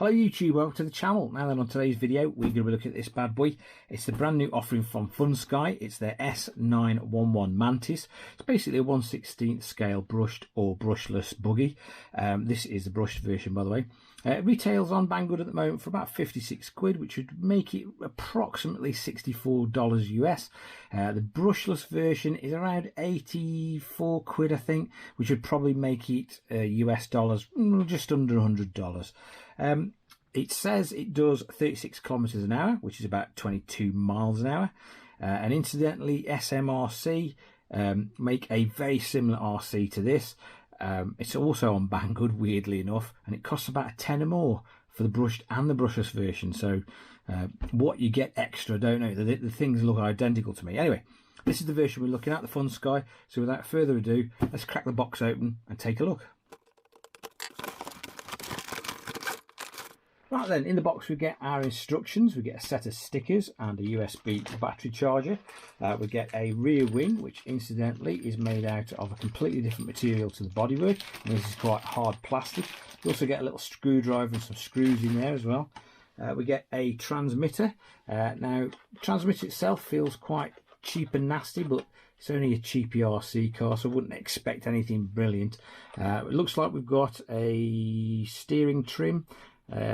Hello YouTube, welcome to the channel. Now then, on today's video we're going to be looking at this bad boy. It's the brand new offering from Funsky. It's their S911 Mantis. It's basically a 1/16 scale brushed or brushless buggy. This is the brushed version, by the way. It retails on Banggood at the moment for about 56 quid, which would make it approximately $64 US. The brushless version is around 84 quid, I think, which would probably make it US dollars just under $100. It says it does 36 kilometers an hour, which is about 22 miles an hour. And incidentally, SMRC make a very similar RC to this. It's also on Banggood, weirdly enough, and it costs about a tenner more for the brushed and the brushless version. So what you get extra, I don't know. The things look identical to me. Anyway, this is the version we're looking at, the Funsky. So without further ado, let's crack the box open and take a look. Right then, in the box we get our instructions. We get a set of stickers and a USB battery charger. We get a rear wing, which incidentally is made out of a completely different material to the bodywork. And this is quite hard plastic. We also get a little screwdriver and some screws in there as well. We get a transmitter. Now, the transmitter itself feels quite cheap and nasty, but it's only a cheap RC car, so I wouldn't expect anything brilliant. It looks like we've got a steering trim,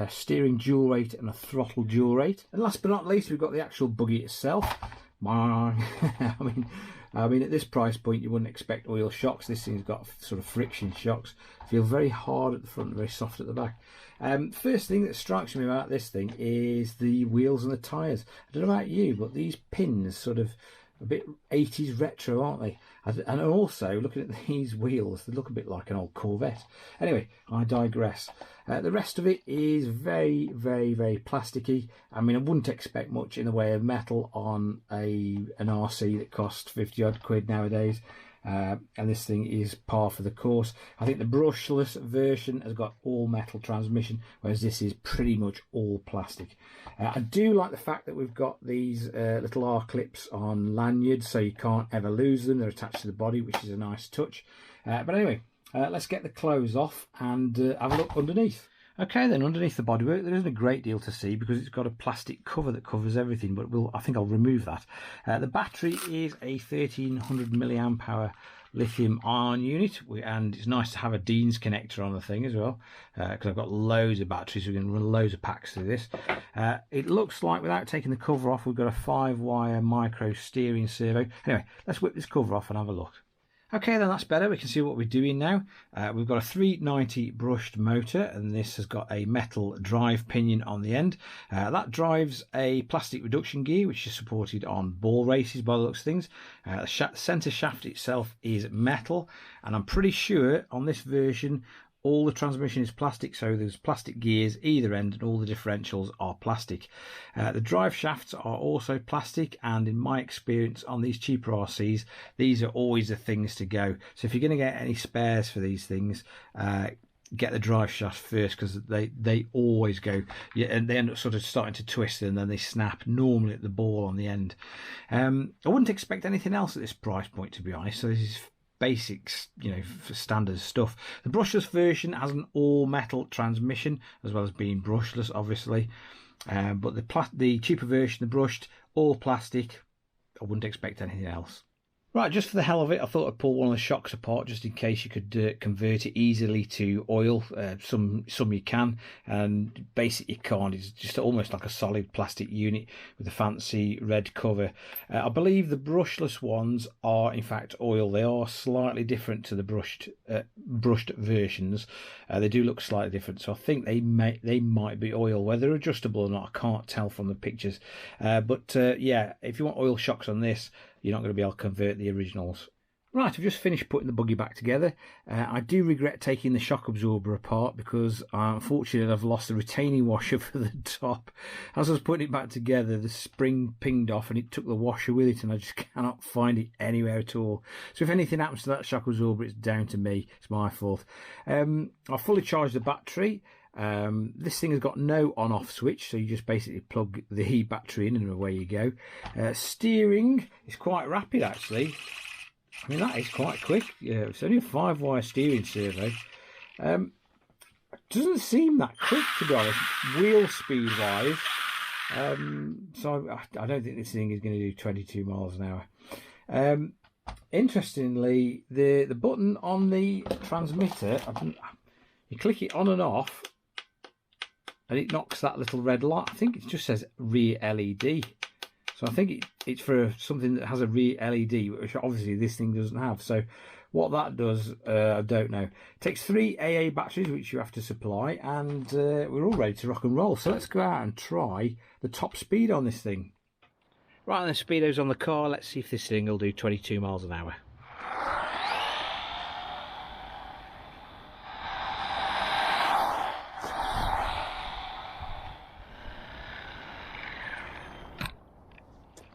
steering dual rate and a throttle dual rate, and last but not least we've got the actual buggy itself. I mean at this price point you wouldn't expect oil shocks. This thing's got sort of friction shocks. Feel very hard at the front, very soft at the back. First thing that strikes me about this thing is the wheels and the tyres. I don't know about you, but these pins sort of a bit 80s retro, aren't they? And also, looking at these wheels, they look a bit like an old Corvette. Anyway, I digress. The rest of it is very, very, very plasticky. I mean, I wouldn't expect much in the way of metal on an RC that costs 50 odd quid nowadays. And this thing is par for the course. I think the brushless version has got all metal transmission, whereas this is pretty much all plastic. I do like the fact that we've got these little R-clips on lanyards, so you can't ever lose them. They're attached to the body, which is a nice touch. But anyway, let's get the clothes off and have a look underneath. Okay then, underneath the bodywork there isn't a great deal to see because it's got a plastic cover that covers everything, but I think I'll remove that. The battery is a 1300 milliamp hour lithium ion unit, and it's nice to have a Dean's connector on the thing as well, because I've got loads of batteries, so we can run loads of packs through this. It looks like, without taking the cover off, we've got a 5-wire micro steering servo. Anyway, let's whip this cover off and have a look. Okay then, that's better. We can see what we're doing now. We've got a 390 brushed motor, and this has got a metal drive pinion on the end. That drives a plastic reduction gear, which is supported on ball races by the looks of things. The centre shaft itself is metal, and I'm pretty sure on this version all the transmission is plastic, so there's plastic gears either end and all the differentials are plastic. The drive shafts are also plastic, and in my experience on these cheaper RCs, these are always the things to go. So if you're going to get any spares for these things, get the drive shaft first, because they always go, yeah, and they end up sort of starting to twist and then they snap, normally at the ball on the end. I wouldn't expect anything else at this price point, to be honest. So this is basics, you know, for standard stuff. The brushless version has an all metal transmission, as well as being brushless, obviously. But the cheaper version, the brushed, all plastic. I wouldn't expect anything else. Right, just for the hell of it, I thought I'd pull one of the shocks apart just in case you could convert it easily to oil. Some you can, and basically you can't. It's just almost like a solid plastic unit with a fancy red cover. I believe the brushless ones are in fact oil. They are slightly different to the brushed versions. They do look slightly different, so I think they might be oil. Whether they're adjustable or not, I can't tell from the pictures. But yeah, if you want oil shocks on this, you're not going to be able to convert the originals. Right, I've just finished putting the buggy back together. I do regret taking the shock absorber apart because unfortunately I've lost the retaining washer for the top. As I was putting it back together, the spring pinged off and it took the washer with it, and I just cannot find it anywhere at all. So if anything happens to that shock absorber, it's down to me. It's my fault. I've fully charged the battery. This thing has got no on-off switch, so you just basically plug the battery in and away you go. Steering is quite rapid, actually. I mean, that is quite quick. Yeah, it's only a 5-wire steering servo. doesn't seem that quick, to be honest, wheel speed wise. So I don't think this thing is going to do 22 miles an hour. Interestingly, the button on the transmitter, you click it on and off, and it knocks that little red light. I think it just says rear LED. So I think it's for something that has a rear LED, which obviously this thing doesn't have. So what that does, I don't know. It takes 3 AA batteries, which you have to supply, and we're all ready to rock and roll. So let's go out and try the top speed on this thing. Right, and the speedo's on the car. Let's see if this thing will do 22 miles an hour.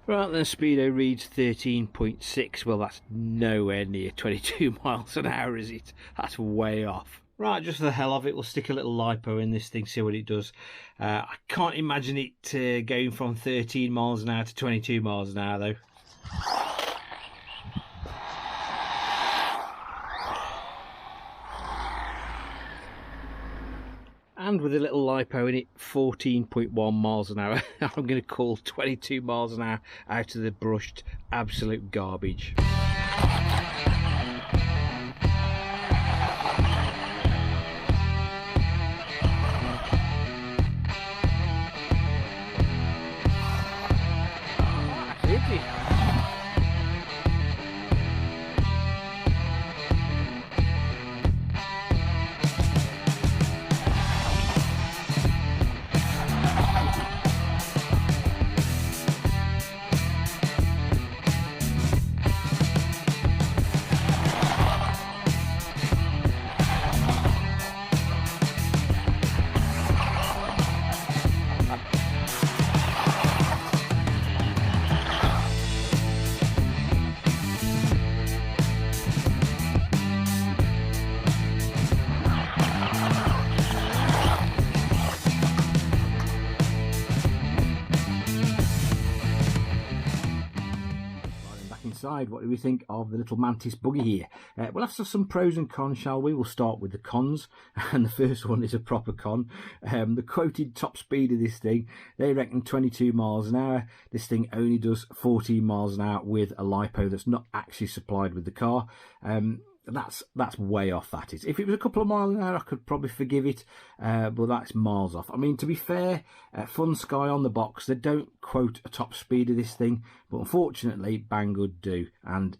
Right, then speedo reads 13.6. Well, that's nowhere near 22 miles an hour, is it? That's way off. Right, just for the hell of it, we'll stick a little lipo in this thing, see what it does. I can't imagine it going from 13 miles an hour to 22 miles an hour, though. And with a little lipo in it, 14.1 miles an hour. I'm going to call 22 miles an hour out of the brushed absolute garbage. What do we think of the little Mantis buggy here? We'll have some pros and cons, shall we? We'll start with the cons, and the first one is a proper con. The quoted top speed of this thing, they reckon 22 miles an hour. This thing only does 14 miles an hour with a lipo that's not actually supplied with the car. That's way off, that is. If it was a couple of miles an hour, I could probably forgive it, but that's miles off. I mean, to be fair, Funsky on the box, they don't quote a top speed of this thing, but unfortunately Banggood do, and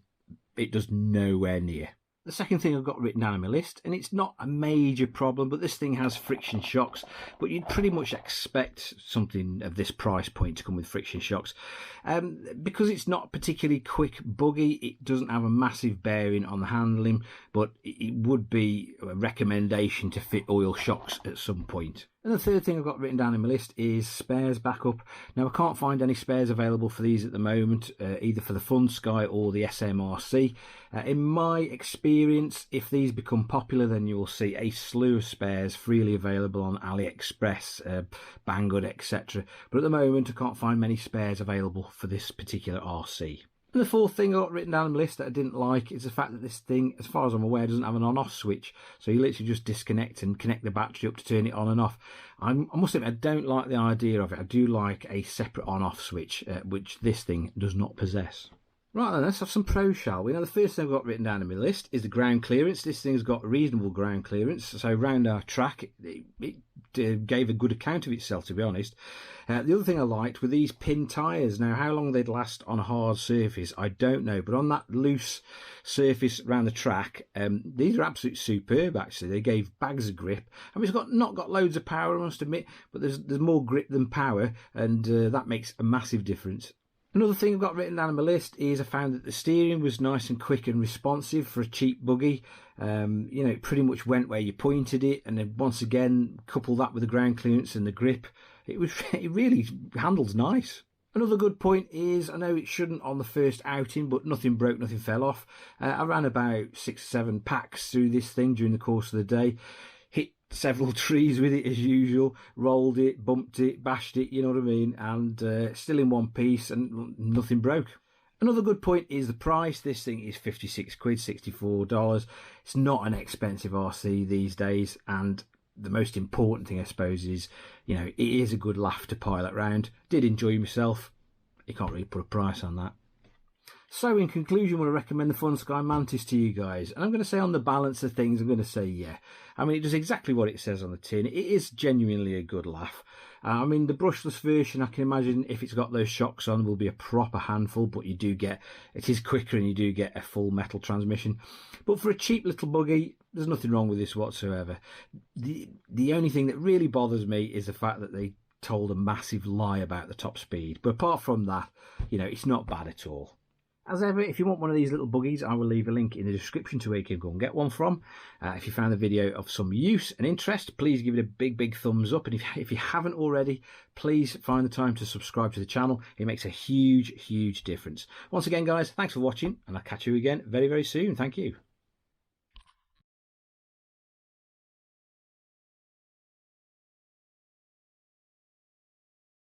it does nowhere near. The second thing I've got written down on my list, and it's not a major problem, but this thing has friction shocks, but you'd pretty much expect something of this price point to come with friction shocks. Because it's not particularly quick buggy, it doesn't have a massive bearing on the handling, but it would be a recommendation to fit oil shocks at some point. And the third thing I've got written down in my list is spares backup. Now, I can't find any spares available for these at the moment, either for the Funsky or the SMRC. In my experience, if these become popular, then you will see a slew of spares freely available on AliExpress, Banggood, etc. But at the moment, I can't find many spares available for this particular RC. And the fourth thing I got written down on the list that I didn't like is the fact that this thing, as far as I'm aware, doesn't have an on-off switch. So you literally just disconnect and connect the battery up to turn it on and off. I must admit, I don't like the idea of it. I do like a separate on-off switch, which this thing does not possess. Right then, let's have some pros, shall we? Now, the first thing I've got written down on my list is the ground clearance. This thing's got reasonable ground clearance. So around our track, it gave a good account of itself, to be honest. The other thing I liked were these pin tyres. Now, how long they'd last on a hard surface, I don't know. But on that loose surface around the track, these are absolutely superb, actually. They gave bags of grip. I mean, it's not got loads of power, I must admit, but there's more grip than power, and that makes a massive difference. Another thing I've got written down on my list is I found that the steering was nice and quick and responsive for a cheap buggy. You know, it pretty much went where you pointed it, and then once again, couple that with the ground clearance and the grip, it really handles nice. Another good point is, I know it shouldn't on the first outing, but nothing broke, nothing fell off. I ran about 6 or 7 packs through this thing during the course of the day. Hit several trees with it as usual, rolled it, bumped it, bashed it, you know what I mean, and still in one piece and nothing broke. Another good point is the price. This thing is 56 quid, $64. It's not an expensive RC these days, and the most important thing, I suppose, is, you know, it is a good laugh to pilot round. Did enjoy myself. You can't really put a price on that. So in conclusion, I want to recommend the Funsky Mantis to you guys. And I'm going to say, on the balance of things, I'm going to say yeah. I mean, it does exactly what it says on the tin. It is genuinely a good laugh. I mean, the brushless version, I can imagine if it's got those shocks on, will be a proper handful, but you do get, it is quicker and you do get a full metal transmission. But for a cheap little buggy, there's nothing wrong with this whatsoever. The only thing that really bothers me is the fact that they told a massive lie about the top speed. But apart from that, you know, it's not bad at all. As ever, if you want one of these little buggies, I will leave a link in the description to where you can go and get one from. If you found the video of some use and interest, please give it a big thumbs up. And if you haven't already, please find the time to subscribe to the channel. It makes a huge difference. Once again, guys, thanks for watching, and I'll catch you again very soon. Thank you.